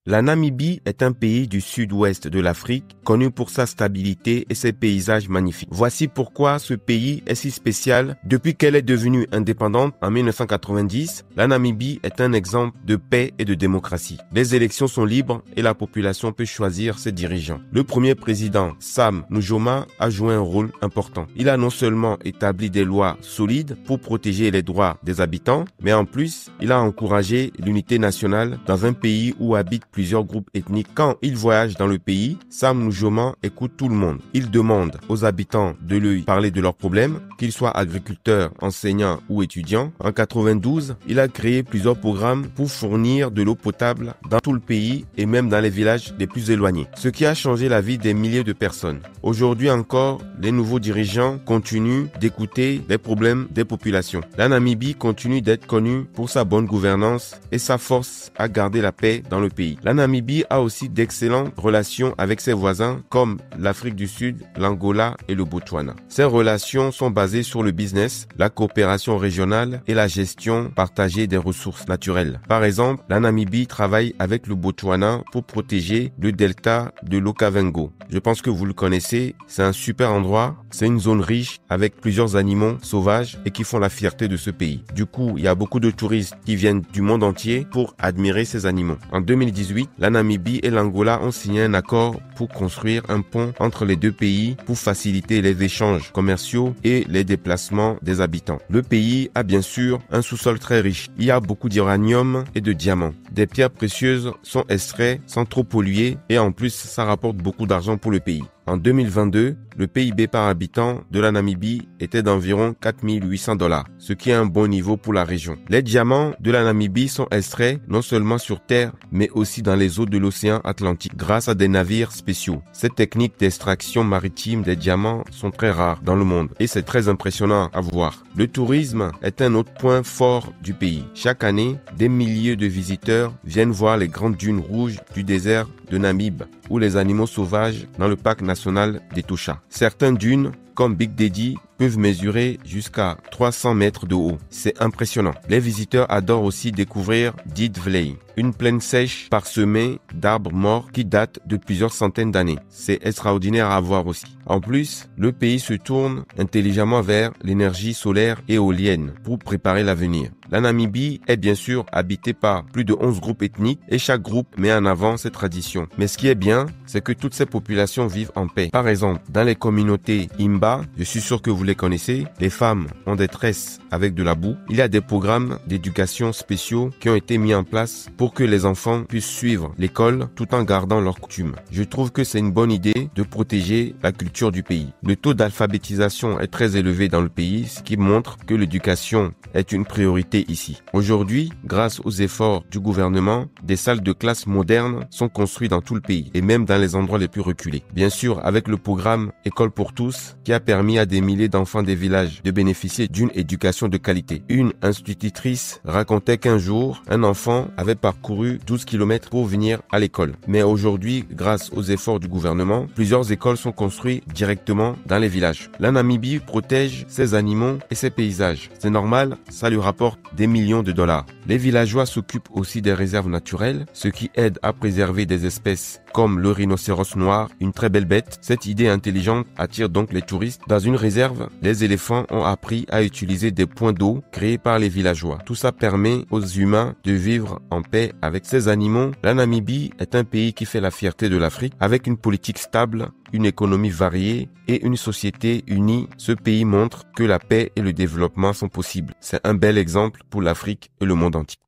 La Namibie est un pays du sud-ouest de l'Afrique, connu pour sa stabilité et ses paysages magnifiques. Voici pourquoi ce pays est si spécial. Depuis qu'elle est devenue indépendante en 1990, la Namibie est un exemple de paix et de démocratie. Les élections sont libres et la population peut choisir ses dirigeants. Le premier président, Sam Nujoma, a joué un rôle important. Il a non seulement établi des lois solides pour protéger les droits des habitants, mais en plus, il a encouragé l'unité nationale dans un pays où habitent plusieurs groupes ethniques. Quand il voyage dans le pays, Sam Nujoma écoute tout le monde. Il demande aux habitants de lui parler de leurs problèmes, qu'ils soient agriculteurs, enseignants ou étudiants. En 92, il a créé plusieurs programmes pour fournir de l'eau potable dans tout le pays et même dans les villages les plus éloignés, ce qui a changé la vie des milliers de personnes. Aujourd'hui encore, les nouveaux dirigeants continuent d'écouter les problèmes des populations. La Namibie continue d'être connue pour sa bonne gouvernance et sa force à garder la paix dans le pays. La Namibie a aussi d'excellentes relations avec ses voisins comme l'Afrique du Sud, l'Angola et le Botswana. Ces relations sont basées sur le business, la coopération régionale et la gestion partagée des ressources naturelles. Par exemple, la Namibie travaille avec le Botswana pour protéger le delta de l'Okavango. Je pense que vous le connaissez, c'est un super endroit, c'est une zone riche avec plusieurs animaux sauvages et qui font la fierté de ce pays. Du coup, il y a beaucoup de touristes qui viennent du monde entier pour admirer ces animaux. En 2018, la Namibie et l'Angola ont signé un accord pour construire un pont entre les deux pays pour faciliter les échanges commerciaux et les déplacements des habitants. Le pays a bien sûr un sous-sol très riche. Il y a beaucoup d'uranium et de diamants. Des pierres précieuses sont extraites sans trop polluer et en plus, ça rapporte beaucoup d'argent pour le pays. En 2022, le PIB par habitant de la Namibie était d'environ 4 800 $, ce qui est un bon niveau pour la région. Les diamants de la Namibie sont extraits non seulement sur terre, mais aussi dans les eaux de l'océan Atlantique grâce à des navires spéciaux. Ces techniques d'extraction maritime des diamants sont très rares dans le monde et c'est très impressionnant à voir. Le tourisme est un autre point fort du pays. Chaque année, des milliers de visiteurs viennent voir les grandes dunes rouges du désert de Namib ou les animaux sauvages dans le parc national d'Etosha. Certaines dunes, comme Big Daddy, peuvent mesurer jusqu'à 300 mètres de haut. C'est impressionnant. Les visiteurs adorent aussi découvrir Dead Valley, une plaine sèche parsemée d'arbres morts qui datent de plusieurs centaines d'années. C'est extraordinaire à voir aussi. En plus, le pays se tourne intelligemment vers l'énergie solaire et éolienne pour préparer l'avenir. La Namibie est bien sûr habitée par plus de 11 groupes ethniques et chaque groupe met en avant ses traditions. Mais ce qui est bien, c'est que toutes ces populations vivent en paix. Par exemple, dans les communautés Imba, je suis sûr que vous les connaissez, les femmes ont des tresses avec de la boue. Il y a des programmes d'éducation spéciaux qui ont été mis en place pour que les enfants puissent suivre l'école tout en gardant leurs coutumes. Je trouve que c'est une bonne idée de protéger la culture du pays. Le taux d'alphabétisation est très élevé dans le pays, ce qui montre que l'éducation est une priorité ici. Aujourd'hui, grâce aux efforts du gouvernement, des salles de classe modernes sont construites dans tout le pays et même dans les endroits les plus reculés. Bien sûr, avec le programme École pour tous, qui a permis à des milliers d'enfants des villages de bénéficier d'une éducation de qualité. Une institutrice racontait qu'un jour, un enfant avait parcouru 12 km pour venir à l'école. Mais aujourd'hui, grâce aux efforts du gouvernement, plusieurs écoles sont construites directement dans les villages. La Namibie protège ses animaux et ses paysages. C'est normal, ça lui rapporte des millions de $. Les villageois s'occupent aussi des réserves naturelles, ce qui aide à préserver des espèces comme le rhinocéros noir, une très belle bête. Cette idée intelligente attire donc les touristes. Dans une réserve, les éléphants ont appris à utiliser des points d'eau créés par les villageois. Tout ça permet aux humains de vivre en paix avec ces animaux. La Namibie est un pays qui fait la fierté de l'Afrique. Avec une politique stable, une économie variée et une société unie, ce pays montre que la paix et le développement sont possibles. C'est un bel exemple pour l'Afrique et le monde entier.